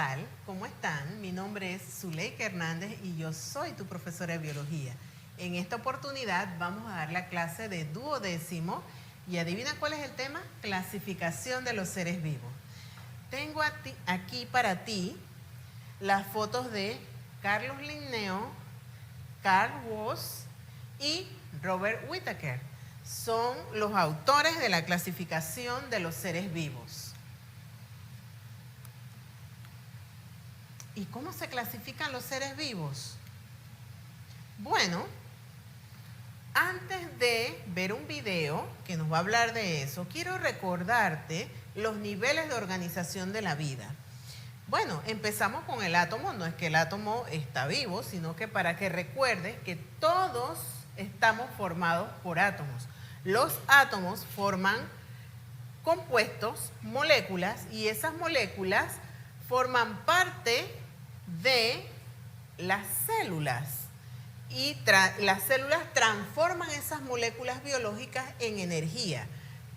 tal? ¿Cómo están? Mi nombre es Zuleika Hernández y yo soy tu profesora de biología. En esta oportunidad vamos a dar la clase de duodécimo y adivina cuál es el tema, clasificación de los seres vivos. Tengo aquí para ti las fotos de Carlos Linneo, Carl Woese y Robert Whittaker. Son los autores de la clasificación de los seres vivos. ¿Y cómo se clasifican los seres vivos? Bueno, antes de ver un video que nos va a hablar de eso, quiero recordarte los niveles de organización de la vida. Bueno, empezamos con el átomo, no es que el átomo está vivo, sino que para que recuerdes que todos estamos formados por átomos. Los átomos forman compuestos, moléculas, y esas moléculas forman parte de las células. Y las células transforman esas moléculas biológicas en energía.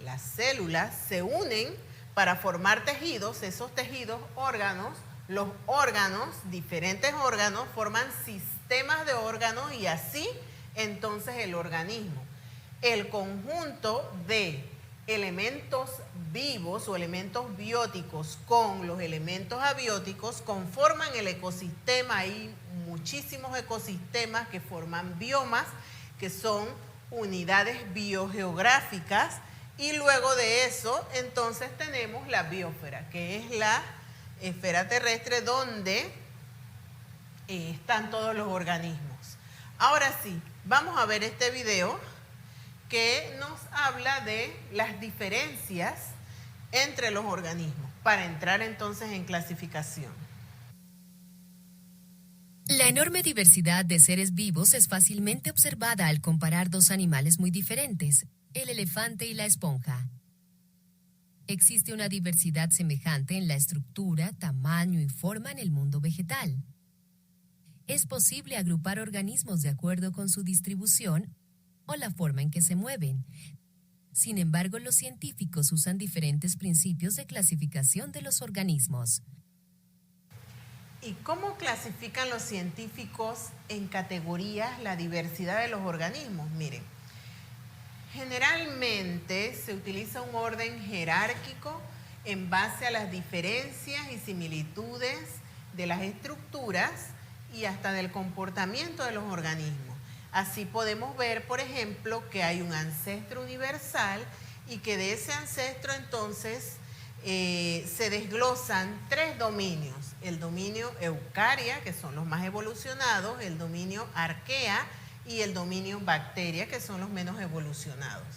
Las células se unen para formar tejidos, esos tejidos, órganos, los órganos, diferentes órganos, forman sistemas de órganos y así entonces el organismo. El conjunto de elementos vivos o elementos bióticos con los elementos abióticos conforman el ecosistema. Hay muchísimos ecosistemas que forman biomas, que son unidades biogeográficas, y luego de eso entonces tenemos la biosfera, que es la esfera terrestre donde están todos los organismos. Ahora sí, vamos a ver este video que nos habla de las diferencias entre los organismos, para entrar entonces en clasificación. La enorme diversidad de seres vivos es fácilmente observada al comparar dos animales muy diferentes, el elefante y la esponja. Existe una diversidad semejante en la estructura, tamaño y forma en el mundo vegetal. Es posible agrupar organismos de acuerdo con su distribución o la forma en que se mueven. Sin embargo, los científicos usan diferentes principios de clasificación de los organismos. ¿Y cómo clasifican los científicos en categorías la diversidad de los organismos? Miren, generalmente se utiliza un orden jerárquico en base a las diferencias y similitudes de las estructuras y hasta del comportamiento de los organismos. Así podemos ver, por ejemplo, que hay un ancestro universal y que de ese ancestro entonces se desglosan tres dominios. El dominio Eucaria, que son los más evolucionados, el dominio Arquea y el dominio Bacteria, que son los menos evolucionados.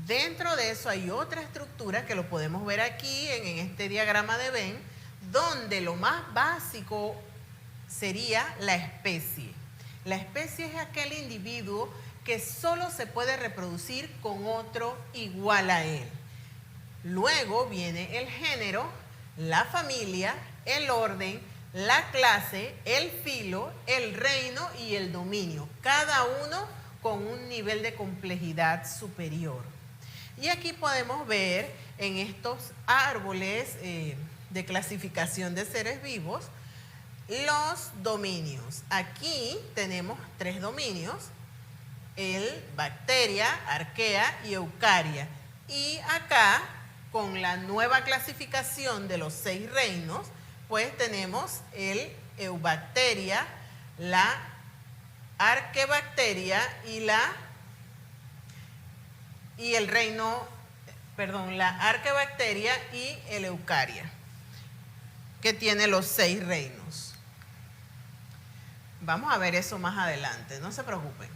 Dentro de eso hay otra estructura que lo podemos ver aquí en este diagrama de Venn, donde lo más básico sería la especie. La especie es aquel individuo que solo se puede reproducir con otro igual a él. Luego viene el género, la familia, el orden, la clase, el filo, el reino y el dominio, cada uno con un nivel de complejidad superior. Y aquí podemos ver en estos árboles de clasificación de seres vivos los dominios. Aquí tenemos tres dominios, el Bacteria, Arquea y Eucaria. Y acá, con la nueva clasificación de los 6 reinos, pues tenemos el Eubacteria, la Arquebacteria y el reino, perdón, la Arquebacteria y el Eucaria, que tiene los 6 reinos. Vamos a ver eso más adelante, no se preocupen.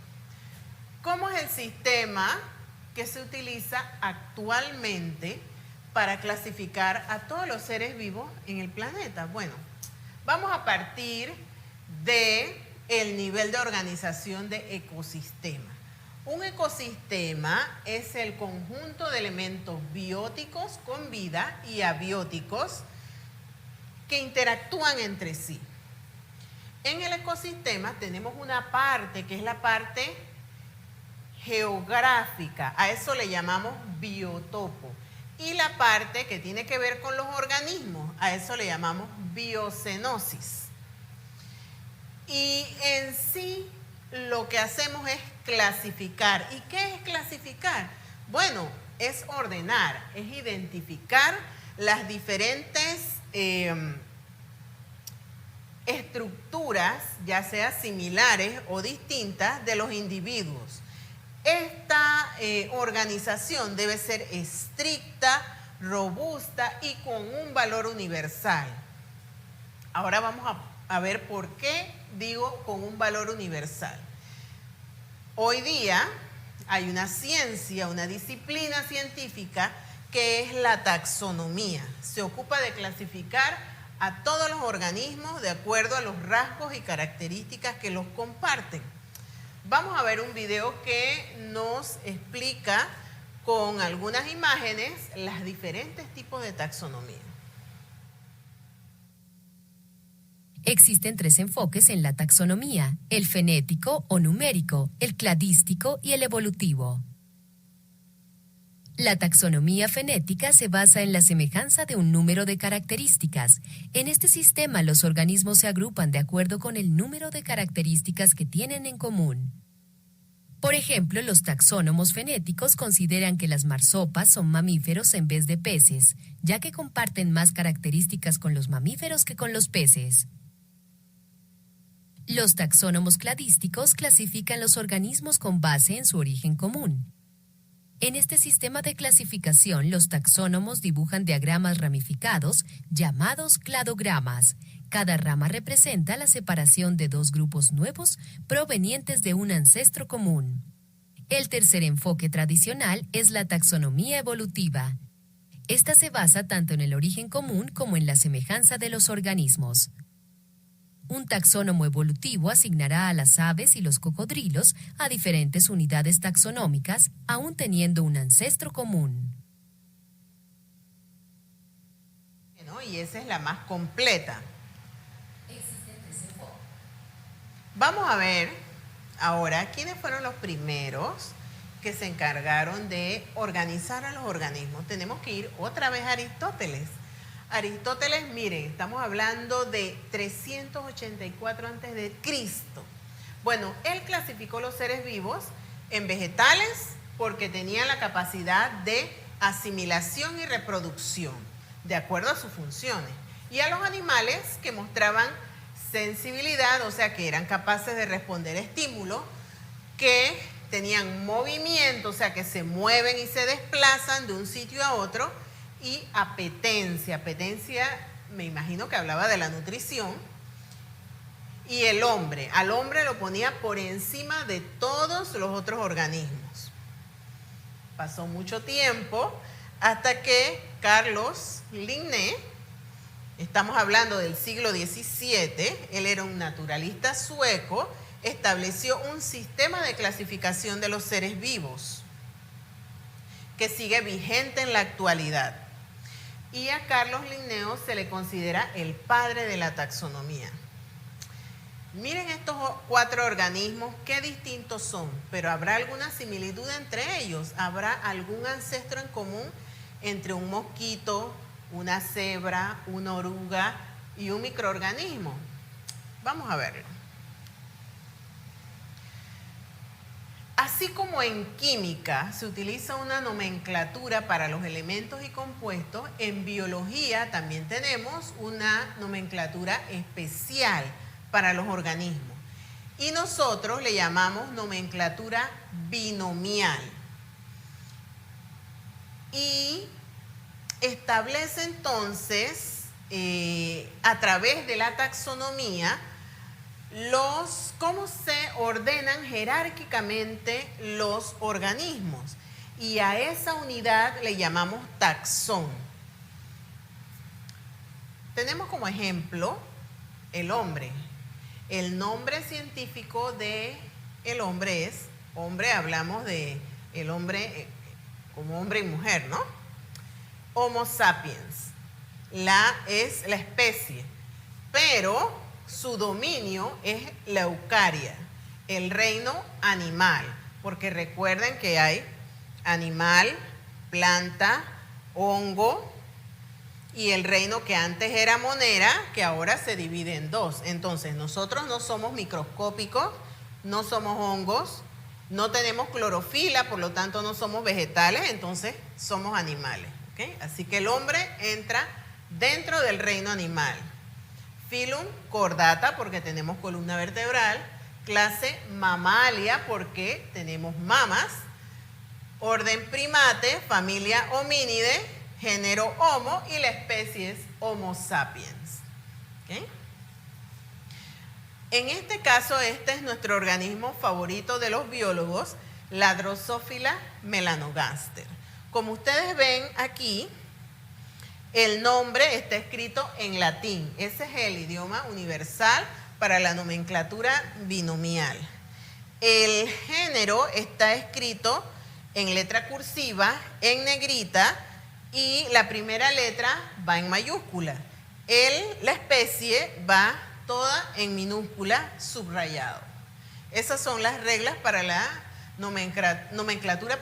¿Cómo es el sistema que se utiliza actualmente para clasificar a todos los seres vivos en el planeta? Bueno, vamos a partir del nivel de organización de ecosistema. Un ecosistema es el conjunto de elementos bióticos con vida y abióticos que interactúan entre sí. En el ecosistema tenemos una parte que es la parte geográfica, a eso le llamamos biotopo. y la parte que tiene que ver con los organismos, a eso le llamamos biocenosis. Y en sí lo que hacemos es clasificar. ¿Y qué es clasificar? Bueno, es ordenar, es identificar las diferentes estructuras, ya sea similares o distintas, de los individuos. Esta organización debe ser estricta, robusta y con un valor universal. Ahora vamos a ver por qué digo con un valor universal. Hoy día hay una ciencia, una disciplina científica que es la taxonomía. Se ocupa de clasificar a todos los organismos de acuerdo a los rasgos y características que los comparten. Vamos a ver un video que nos explica con algunas imágenes los diferentes tipos de taxonomía. Existen 3 enfoques en la taxonomía: el fenético o numérico, el cladístico y el evolutivo. La taxonomía fenética se basa en la semejanza de un número de características. En este sistema, los organismos se agrupan de acuerdo con el número de características que tienen en común. Por ejemplo, los taxónomos fenéticos consideran que las marsopas son mamíferos en vez de peces, ya que comparten más características con los mamíferos que con los peces. Los taxónomos cladísticos clasifican los organismos con base en su origen común. En este sistema de clasificación, los taxónomos dibujan diagramas ramificados llamados cladogramas. Cada rama representa la separación de 2 grupos nuevos provenientes de un ancestro común. El tercer enfoque tradicional es la taxonomía evolutiva. Esta se basa tanto en el origen común como en la semejanza de los organismos. Un taxónomo evolutivo asignará a las aves y los cocodrilos a diferentes unidades taxonómicas, aún teniendo un ancestro común. Y esa es la más completa. Vamos a ver ahora quiénes fueron los primeros que se encargaron de organizar a los organismos. Tenemos que ir otra vez a Aristóteles. Aristóteles, miren, estamos hablando de 384 a.C. Bueno, él clasificó los seres vivos en vegetales porque tenían la capacidad de asimilación y reproducción, de acuerdo a sus funciones. Y a los animales que mostraban sensibilidad, o sea, que eran capaces de responder a estímulos, que tenían movimiento, o sea, que se mueven y se desplazan de un sitio a otro, y apetencia. Apetencia, me imagino que hablaba de la nutrición. Y el hombre, al hombre lo ponía por encima de todos los otros organismos. Pasó mucho tiempo hasta que Carlos Linné, estamos hablando del siglo XVII, él era un naturalista sueco, estableció un sistema de clasificación de los seres vivos que sigue vigente en la actualidad. Y a Carlos Linneo se le considera el padre de la taxonomía. Miren estos 4 organismos, qué distintos son, pero habrá alguna similitud entre ellos. Habrá algún ancestro en común entre un mosquito, una cebra, una oruga y un microorganismo. Vamos a verlo. Así como en química se utiliza una nomenclatura para los elementos y compuestos, en biología también tenemos una nomenclatura especial para los organismos. Y nosotros le llamamos nomenclatura binomial. Y establece entonces, a través de la taxonomía, cómo se ordenan jerárquicamente los organismos. Y a esa unidad le llamamos taxón. Tenemos como ejemplo el hombre. El nombre científico de el hombre es, hombre, hablamos de el hombre como hombre y mujer, ¿no? Homo sapiens. Es la especie, pero su dominio es la eucaria, el reino animal, porque recuerden que hay animal, planta, hongo, y el reino que antes era monera, que ahora se divide en dos. Entonces, nosotros no somos microscópicos, no somos hongos, no tenemos clorofila, por lo tanto no somos vegetales, entonces somos animales. ¿Okay? Así que el hombre entra dentro del reino animal. Filum, Chordata, porque tenemos columna vertebral. Clase Mamalia, porque tenemos mamas. Orden Primate, familia Homínide, género Homo, y la especie es Homo sapiens. ¿Okay? En este caso, este es nuestro organismo favorito de los biólogos, la Drosophila melanogaster. Como ustedes ven aquí, el nombre está escrito en latín. Ese es el idioma universal para la nomenclatura binomial. El género está escrito en letra cursiva, en negrita, y la primera letra va en mayúscula. La especie va toda en minúscula, subrayado. Esas son las reglas para la nomenclatura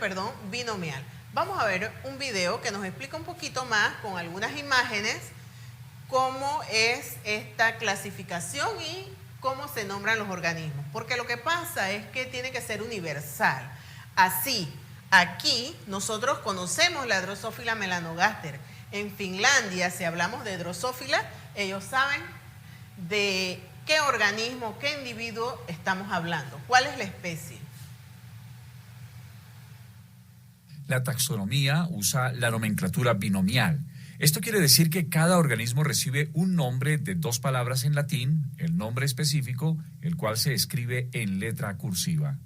binomial. Vamos a ver un video que nos explica un poquito más, con algunas imágenes, cómo es esta clasificación y cómo se nombran los organismos. Porque lo que pasa es que tiene que ser universal. Así, aquí nosotros conocemos la Drosophila melanogaster. En Finlandia, si hablamos de Drosophila, ellos saben de qué organismo, qué individuo estamos hablando, cuál es la especie. La taxonomía usa la nomenclatura binomial. Esto quiere decir que cada organismo recibe un nombre de dos palabras en latín, el nombre específico, el cual se escribe en letra cursiva.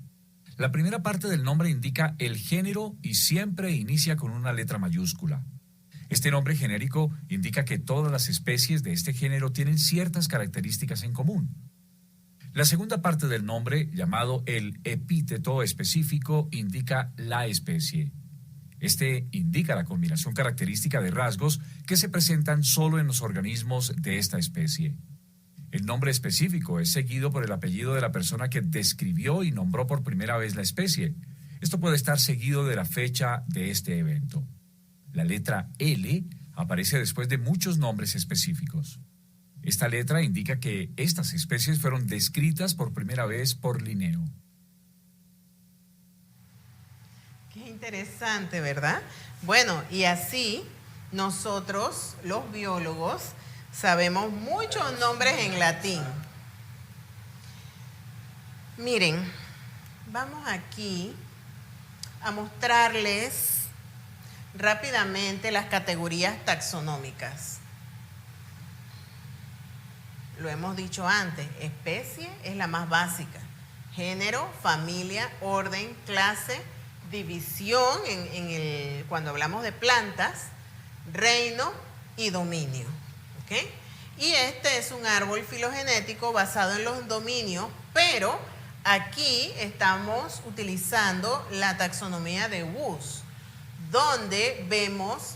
La primera parte del nombre indica el género y siempre inicia con una letra mayúscula. Este nombre genérico indica que todas las especies de este género tienen ciertas características en común. La segunda parte del nombre, llamado el epíteto específico, indica la especie. Este indica la combinación característica de rasgos que se presentan solo en los organismos de esta especie. El nombre específico es seguido por el apellido de la persona que describió y nombró por primera vez la especie. Esto puede estar seguido de la fecha de este evento. La letra L aparece después de muchos nombres específicos. Esta letra indica que estas especies fueron descritas por primera vez por Linneo. Qué interesante, ¿verdad? Bueno, y así nosotros, los biólogos, sabemos muchos nombres en latín. Miren, vamos aquí a mostrarles rápidamente las categorías taxonómicas. Lo hemos dicho antes, especie es la más básica. Género, familia, orden, clase, división cuando hablamos de plantas, reino y dominio. ¿Okay? Y este es un árbol filogenético basado en los dominios, pero aquí estamos utilizando la taxonomía de Woos, donde vemos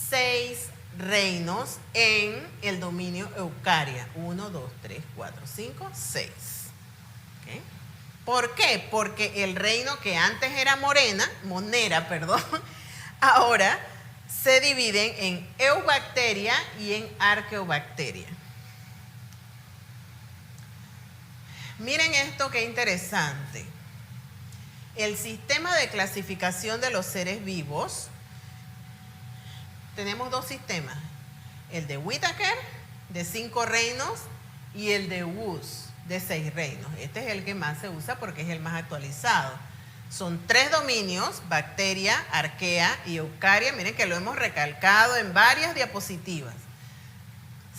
6 reinos en el dominio Eukarya. 1, 2, 3, 4, 5, 6. ¿Okay? ¿Por qué? Porque el reino que antes era monera, ahora se dividen en Eubacteria y en Archaeobacteria. Miren esto, qué interesante. El sistema de clasificación de los seres vivos, tenemos dos sistemas, el de Whittaker, de 5 reinos, y el de Woos, de 6 reinos. Este es el que más se usa porque es el más actualizado. Son 3 dominios, bacteria, arquea y eukarya. Miren que lo hemos recalcado en varias diapositivas.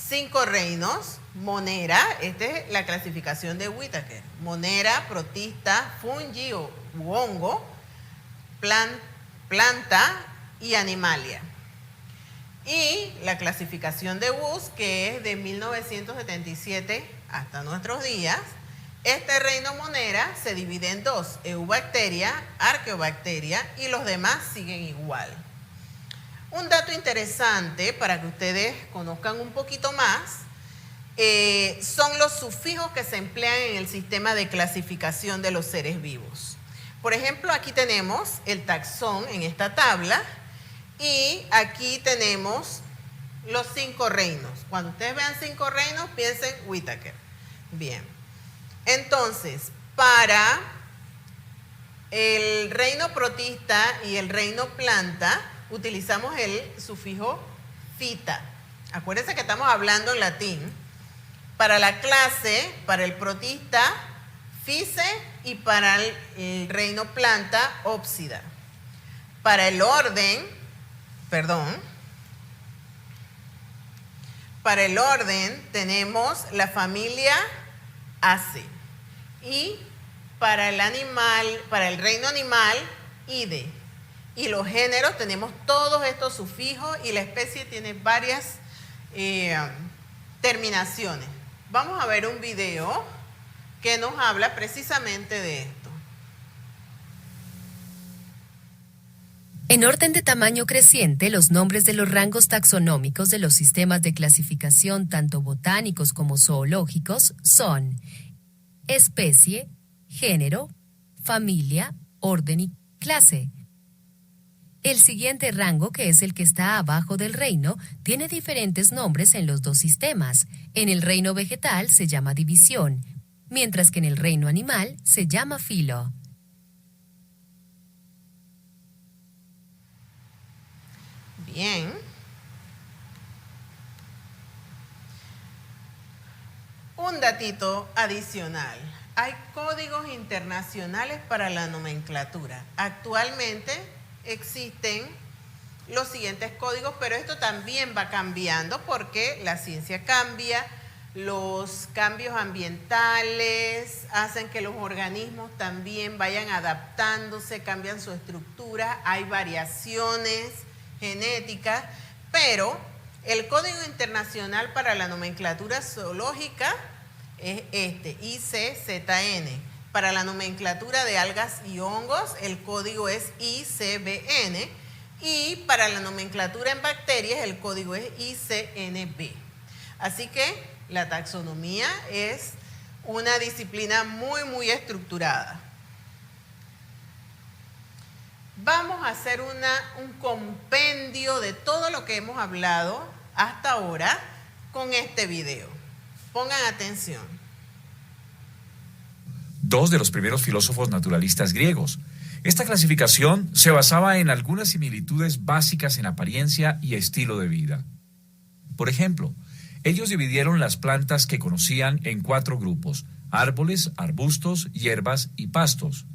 5 reinos, monera, esta es la clasificación de Whittaker. Monera, protista, fungi o hongo, planta y animalia. Y la clasificación de Woos, que es de 1977 hasta nuestros días. Este reino monera se divide en 2, Eubacteria, Archaeobacteria, y los demás siguen igual. Un dato interesante para que ustedes conozcan un poquito más, son los sufijos que se emplean en el sistema de clasificación de los seres vivos. Por ejemplo, aquí tenemos el taxón en esta tabla, Y aquí tenemos los 5 reinos. Cuando ustedes vean 5 reinos, piensen Whittaker. Bien. Entonces, para el reino protista y el reino planta, utilizamos el sufijo fita. Acuérdense que estamos hablando en latín. Para la clase, para el protista, fice, y para el reino planta, ópsida. Para el orden, para el orden tenemos la familia Ace. Y para el animal, para el reino animal, ide. Y los géneros tenemos todos estos sufijos y la especie tiene varias terminaciones. Vamos a ver un video que nos habla precisamente de esto. En orden de tamaño creciente, los nombres de los rangos taxonómicos de los sistemas de clasificación tanto botánicos como zoológicos son especie, género, familia, orden y clase. El siguiente rango, que es el que está abajo del reino, tiene diferentes nombres en los dos sistemas. En el reino vegetal se llama división, mientras que en el reino animal se llama filo. Bien. Un datito adicional. Hay códigos internacionales para la nomenclatura. Actualmente existen los siguientes códigos, pero esto también va cambiando porque la ciencia cambia, los cambios ambientales hacen que los organismos también vayan adaptándose, cambian su estructura, hay variaciones genéticas, pero el Código Internacional para la Nomenclatura Zoológica es este, ICZN. Para la nomenclatura de algas y hongos, el código es ICBN. Y para la nomenclatura en bacterias, el código es ICNB. Así que la taxonomía es una disciplina muy, muy estructurada. Vamos a hacer un compendio de todo lo que hemos hablado hasta ahora con este video. Pongan atención. 2 de los primeros filósofos naturalistas griegos. Esta clasificación se basaba en algunas similitudes básicas en apariencia y estilo de vida. Por ejemplo, ellos dividieron las plantas que conocían en 4 grupos: árboles, arbustos, hierbas y pastos.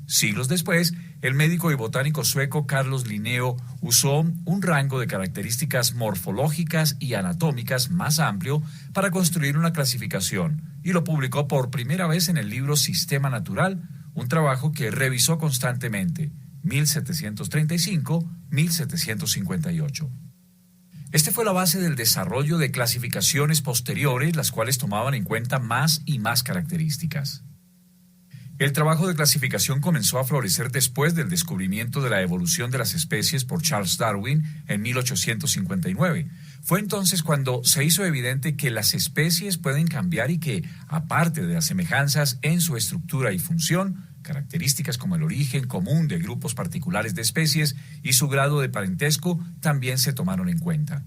Siglos después, el médico y botánico sueco Carlos Linneo usó un rango de características morfológicas y anatómicas más amplio para construir una clasificación, y lo publicó por primera vez en el libro Sistema Natural, un trabajo que revisó constantemente, 1735-1758. Este fue la base del desarrollo de clasificaciones posteriores, las cuales tomaban en cuenta más y más características. El trabajo de clasificación comenzó a florecer después del descubrimiento de la evolución de las especies por Charles Darwin en 1859. Fue entonces cuando se hizo evidente que las especies pueden cambiar y que, aparte de las semejanzas en su estructura y función, características como el origen común de grupos particulares de especies y su grado de parentesco también se tomaron en cuenta.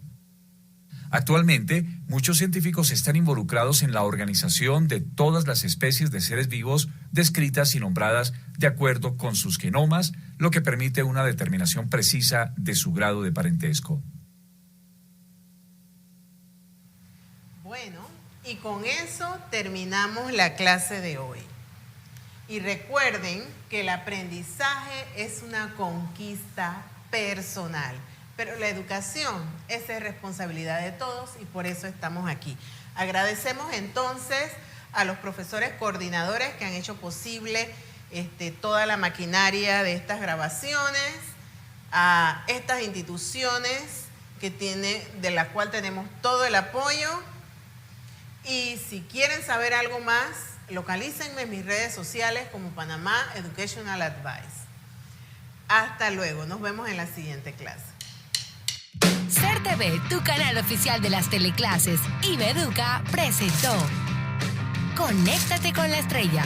Actualmente, muchos científicos están involucrados en la organización de todas las especies de seres vivos descritas y nombradas de acuerdo con sus genomas, lo que permite una determinación precisa de su grado de parentesco. Bueno, y con eso terminamos la clase de hoy. Y recuerden que el aprendizaje es una conquista personal. Pero la educación es responsabilidad de todos y por eso estamos aquí. Agradecemos entonces a los profesores coordinadores que han hecho posible toda la maquinaria de estas grabaciones, a estas instituciones de las cuales tenemos todo el apoyo. Y si quieren saber algo más, localícenme en mis redes sociales como Panamá Educational Advice. Hasta luego, nos vemos en la siguiente clase. Ser TV, tu canal oficial de las teleclases, y Ibeduca presentó Conéctate con la Estrella.